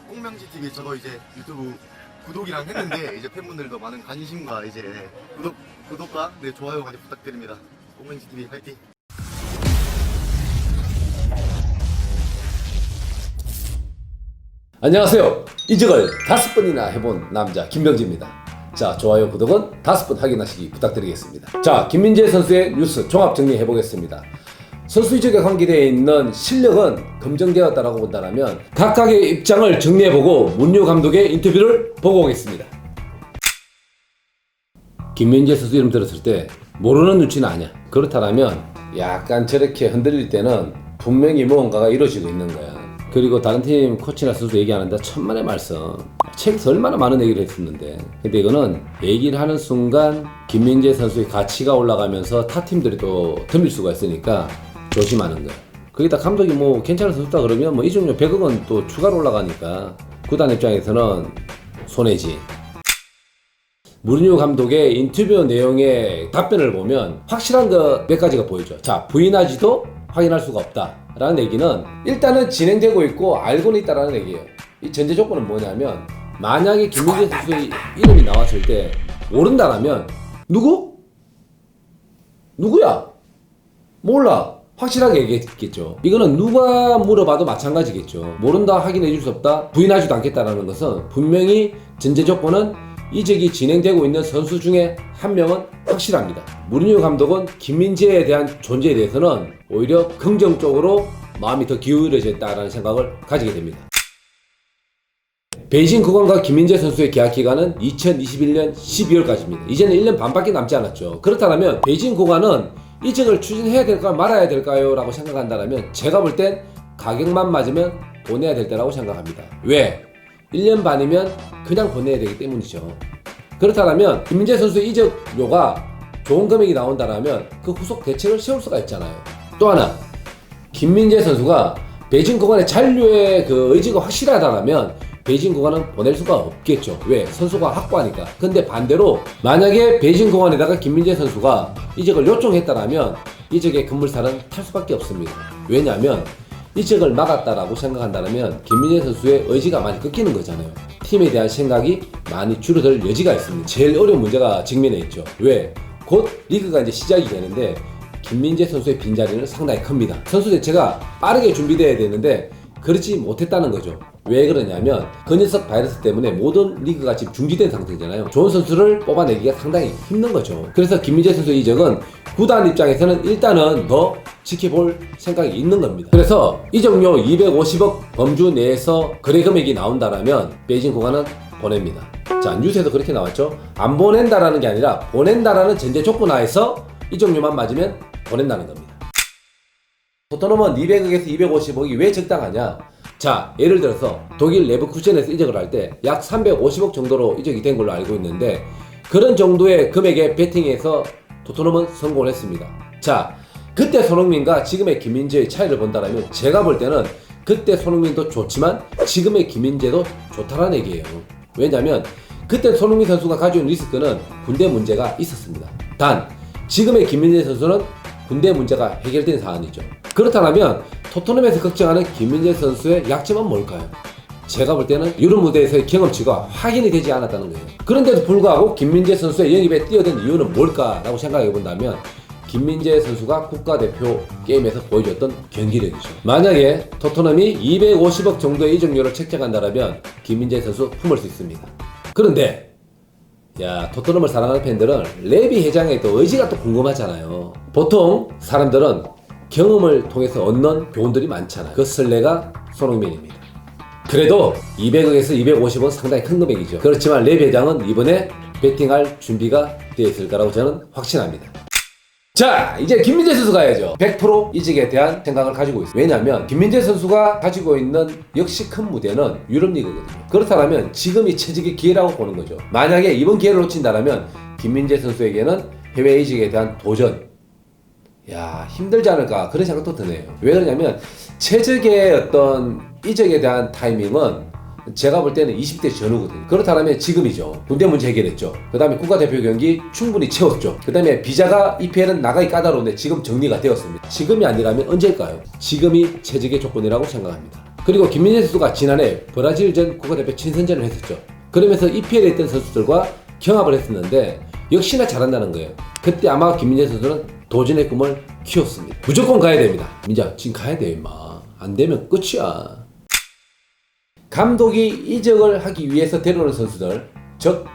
꽁명지 TV 저도 이제 유튜브 구독이랑 했는데 이제 팬분들도 많은 관심과 이제 구독과 네, 좋아요 많이 부탁드립니다. 꽁명지 TV 화이팅! 안녕하세요. 이적을 5번이나 해본 남자 김병지입니다. 자, 좋아요, 구독은 5번 확인하시기 부탁드리겠습니다. 자, 김민재 선수의 뉴스 종합 정리해 보겠습니다. 선수 이적에 관계되어 있는 실력은 검증되었다라고 본다면 각각의 입장을 정리해보고 문유 감독의 인터뷰를 보고 오겠습니다. 김민재 선수 이름 들었을 때 모르는 눈치는 아니야. 그렇다면 약간 저렇게 흔들릴 때는 분명히 무언가가 이루어지고 있는 거야. 그리고 다른 팀 코치나 선수 얘기하는데 천만의 말씀. 책에서 얼마나 많은 얘기를 했었는데, 근데 이거는 얘기를 하는 순간 김민재 선수의 가치가 올라가면서 타 팀들이 또 덤빌 수가 있으니까 조심하는 거야. 거기다 감독이 뭐 괜찮은 선수다 그러면 뭐 이중료 100억 원 또 추가로 올라가니까 구단 입장에서는 손해지. 무리뉴 감독의 인터뷰 내용의 답변을 보면 확실한 거 몇 가지가 보이죠. 자, 부인하지도 확인할 수가 없다 라는 얘기는 일단은 진행되고 있고 알고는 있다라는 얘기예요. 이 전제 조건은 뭐냐면, 만약에 김민재 선수의 이름이 나왔을 때 모른다라면 누구야? 몰라. 확실하게 얘기했겠죠. 이거는 누가 물어봐도 마찬가지겠죠. 모른다, 확인해 줄 수 없다, 부인하지도 않겠다라는 것은 분명히 전제 조건은 이적이 진행되고 있는 선수 중에 한 명은 확실합니다. 무리뉴 감독은 김민재에 대한 존재에 대해서는 오히려 긍정적으로 마음이 더 기울어져 있다는 생각을 가지게 됩니다. 베이징 구관과 김민재 선수의 계약 기간은 2021년 12월까지입니다. 이제는 1년 반밖에 남지 않았죠. 그렇다면 베이징 구관은 이적을 추진해야 될까요, 말아야 될까요? 라고 생각한다면 제가 볼 땐 가격만 맞으면 보내야 될 때라고 생각합니다. 왜? 1년 반이면 그냥 보내야 되기 때문이죠. 그렇다면 김민재 선수의 이적료가 좋은 금액이 나온다면 그 후속 대책을 세울 수가 있잖아요. 또 하나, 김민재 선수가 베이징 구관의 잔류의 그 의지가 확실하다면 베이징 구관은 보낼 수가 없겠죠. 왜? 선수가 확고하니까. 근데 반대로 만약에 베이징 구관에다가 김민재 선수가 이적을 요청했다면 이적의 급물살은 탈 수밖에 없습니다. 왜냐하면 이적을 막았다라고 생각한다면 김민재 선수의 의지가 많이 꺾이는 거잖아요. 팀에 대한 생각이 많이 줄어들 여지가 있습니다. 제일 어려운 문제가 직면해 있죠. 왜? 곧 리그가 이제 시작이 되는데 김민재 선수의 빈자리는 상당히 큽니다. 선수 대체가 빠르게 준비되어야 되는데 그렇지 못했다는 거죠. 왜 그러냐면 그 녀석 바이러스 때문에 모든 리그가 지금 중지된 상태잖아요. 좋은 선수를 뽑아내기가 상당히 힘든 거죠. 그래서 김민재 선수의 이적은 구단 입장에서는 일단은 더 지켜볼 생각이 있는 겁니다. 그래서 이적료 250억 범주 내에서 거래 금액이 나온다라면 베이징 구관은 보냅니다. 자, 뉴스에도 그렇게 나왔죠. 안 보낸다라는 게 아니라 보낸다라는 전제 조건 하에서 이적료만 맞으면 보낸다는 겁니다. 토트넘은 200억에서 250억이 왜 적당하냐? 자, 예를 들어서 독일 레버쿠젠에서 이적을 할 때 약 350억 정도로 이적이 된 걸로 알고 있는데 그런 정도의 금액에 베팅해서 토트넘은 성공을 했습니다. 자, 그때 손흥민과 지금의 김민재의 차이를 본다면 제가 볼 때는 그때 손흥민도 좋지만 지금의 김민재도 좋다라는 얘기예요. 왜냐면 그때 손흥민 선수가 가져온 리스크는 군대 문제가 있었습니다. 단 지금의 김민재 선수는 군대 문제가 해결된 사안이죠. 그렇다면 토트넘에서 걱정하는 김민재 선수의 약점은 뭘까요? 제가 볼 때는 유럽 무대에서의 경험치가 확인이 되지 않았다는 거예요. 그런데도 불구하고 김민재 선수의 영입에 뛰어든 이유는 뭘까라고 생각해 본다면 김민재 선수가 국가대표 게임에서 보여줬던 경기력이죠. 만약에 토트넘이 250억 정도의 이적료를 책정한다면 김민재 선수 품을 수 있습니다. 그런데 토트넘을 사랑하는 팬들은 레비 회장의 또 의지가 또 궁금하잖아요. 보통 사람들은 경험을 통해서 얻는 교훈들이 많잖아요. 그 설레가 손흥민입니다. 그래도 200억에서 250은 상당히 큰 금액이죠. 그렇지만 레비 회장은 이번에 배팅할 준비가 되어 있을 거라고 저는 확신합니다. 자, 이제 김민재 선수 가야죠. 100% 이적에 대한 생각을 가지고 있어요. 왜냐하면 김민재 선수가 가지고 있는 역시 큰 무대는 유럽리그거든요. 그렇다면 지금이 최적의 기회라고 보는 거죠. 만약에 이번 기회를 놓친다면 김민재 선수에게는 해외 이적에 대한 도전, 힘들지 않을까 그런 생각도 드네요. 왜 그러냐면 최적의 어떤 이적에 대한 타이밍은 제가 볼 때는 20대 전후거든요. 그렇다면 지금이죠. 군대 문제 해결했죠. 그 다음에 국가대표 경기 충분히 채웠죠. 그 다음에 비자가 EPL은 나가기 까다로운데 지금 정리가 되었습니다. 지금이 아니라면 언제일까요? 지금이 최적의 조건이라고 생각합니다. 그리고 김민재 선수가 지난해 브라질전 국가대표 친선전을 했었죠. 그러면서 EPL에 있던 선수들과 경합을 했었는데 역시나 잘한다는 거예요. 그때 아마 김민재 선수는 도전의 꿈을 키웠습니다. 무조건 가야 됩니다. 민재야 지금 가야 돼 임마. 안 되면 끝이야. 감독이 이적을 하기 위해서 데려오는 선수들, 즉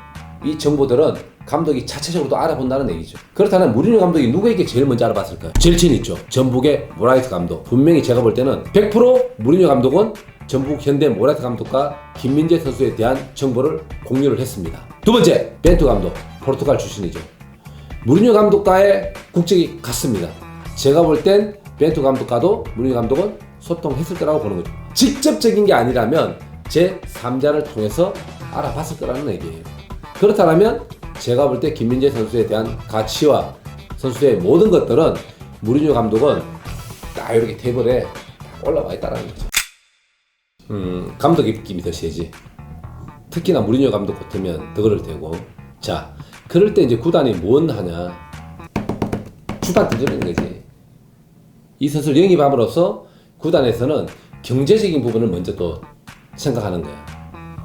이 정보들은 감독이 자체적으로도 알아본다는 얘기죠. 그렇다면 무리뉴 감독이 누구에게 제일 먼저 알아봤을까요? 젤친 있죠. 전북의 모라이스 감독. 분명히 제가 볼 때는 100% 무리뉴 감독은 전북 현대 모라이스 감독과 김민재 선수에 대한 정보를 공유를 했습니다. 두 번째, 벤투 감독. 포르투갈 출신이죠. 무리뉴 감독과의 국적이 같습니다. 제가 볼 땐 벤투 감독과도 무리뉴 감독은 소통했을 거라고 보는 거죠. 직접적인 게 아니라면 제 3자를 통해서 알아봤을 거라는 얘기예요. 그렇다면 제가 볼 때 김민재 선수에 대한 가치와 선수의 모든 것들은 무리뉴 감독은 딱 이렇게 테이블에 올라와 있다는 거죠. 감독 입김이 더 세지. 특히나 무리뉴 감독 같으면 더 그럴 테고. 자, 그럴 때 이제 구단이 뭔 하냐? 주판 던져내는 거지. 이 선수를 영입함으로써 구단에서는 경제적인 부분을 먼저 또 생각하는 거야.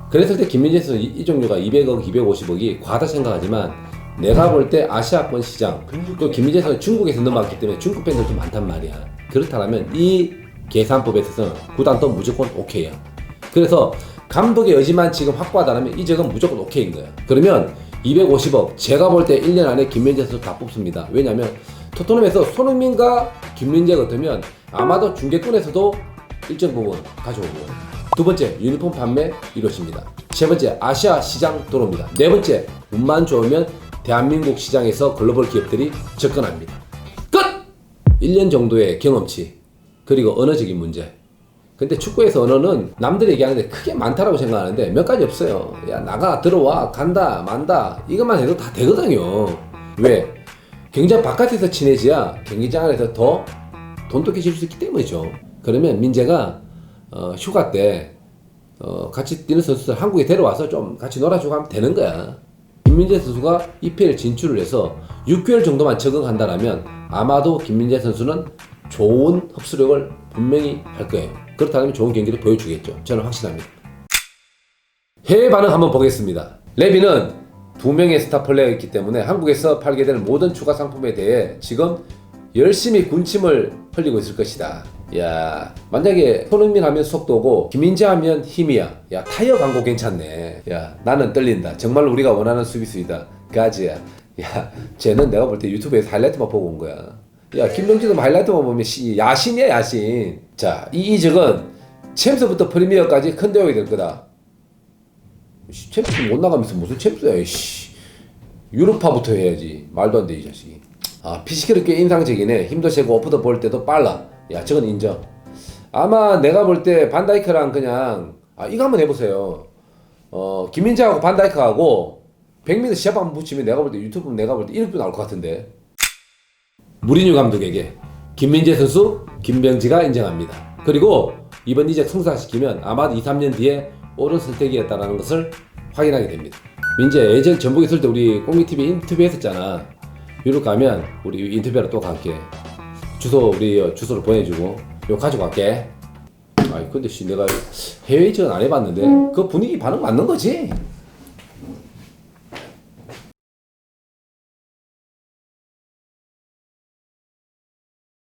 그랬을 때 김민재 선수 이적료가 200억, 250억이 과다 생각하지만 내가 볼 때 아시아권 시장, 또 김민재 선수 중국에서 넘어왔기 때문에 중국 팬들도 많단 말이야. 그렇다면 이 계산법에 있어서는 구단도 무조건 오케이야. 그래서 감독의 의지만 지금 확고하다면 이적은 무조건 오케이인 거야. 그러면 250억, 제가 볼 때 1년 안에 김민재 선수 다 뽑습니다. 왜냐면 토트넘에서 손흥민과 김민재 같으면 아마도 중계권에서도 일정 부분 가져오고, 두 번째 유니폼 판매 이루어집니다. 세 번째 아시아 시장 도로입니다. 네 번째 운만 좋으면 대한민국 시장에서 글로벌 기업들이 접근합니다. 끝! 1년 정도의 경험치, 그리고 언어적인 문제. 근데 축구에서 언어는 남들이 얘기하는데 크게 많다라고 생각하는데 몇 가지 없어요. 야 나가, 들어와, 간다, 만다, 이것만 해도 다 되거든요. 왜? 경기장 바깥에서 친해져야 경기장 안에서 더 돈독해질 수 있기 때문이죠. 그러면 민재가 휴가 때 같이 뛰는 선수들 한국에 데려와서 좀 같이 놀아주고 하면 되는 거야. 김민재 선수가 EPL 진출을 해서 6개월 정도만 적응한다면 아마도 김민재 선수는 좋은 흡수력을 분명히 할 거예요. 그렇다면 좋은 경기를 보여주겠죠. 저는 확신합니다. 해외 반응 한번 보겠습니다. 레비는 2명의 스타 플레이어가 있기 때문에 한국에서 팔게 될 모든 추가 상품에 대해 지금 열심히 군침을 흘리고 있을 것이다. 야, 만약에 손흥민 하면 속도고 김민재 하면 힘이야. 야, 타이어 광고 괜찮네. 야, 나는 떨린다. 정말 우리가 원하는 수비수이다. 가지야. 야, 쟤는 내가 볼 때 유튜브에서 하이라이트만 보고 온 거야. 야, 김명진은 하이라이트만 보면 야신이야, 야신. 자, 이 이적은 챔스부터 프리미어까지 큰 대역이 될 거다. 챔스 못 나가면서 무슨 챔스야, 이씨. 유로파부터 해야지. 말도 안 돼, 이 자식이. 아, 피지컬이 꽤 인상적이네. 힘도 세고 오프더 볼 때도 빨라. 야, 저건 인정. 아마 내가 볼 때 반다이크랑 그냥 이거 한번 해보세요. 김민재하고 반다이크하고 100m 시합 한번 붙이면 내가 볼 때 유튜브 내가 볼 때 1억 뷰 나올 것 같은데. 무리뉴 감독에게 김민재 선수, 김병지가 인정합니다. 그리고 이번 이적 성사시키면 아마도 2-3년 뒤에 옳은 선택이었다는 것을 확인하게 됩니다. 민재 예전 전북에 있을 때 우리 꽁미TV 인터뷰 했었잖아. 유럽 가면 우리 인터뷰하러 또 갈게. 우리 주소를 보내주고 이거 가지고 갈게. 아이 근데 내가 해외 이적은 안 해봤는데 그 분위기 반응 맞는 거지?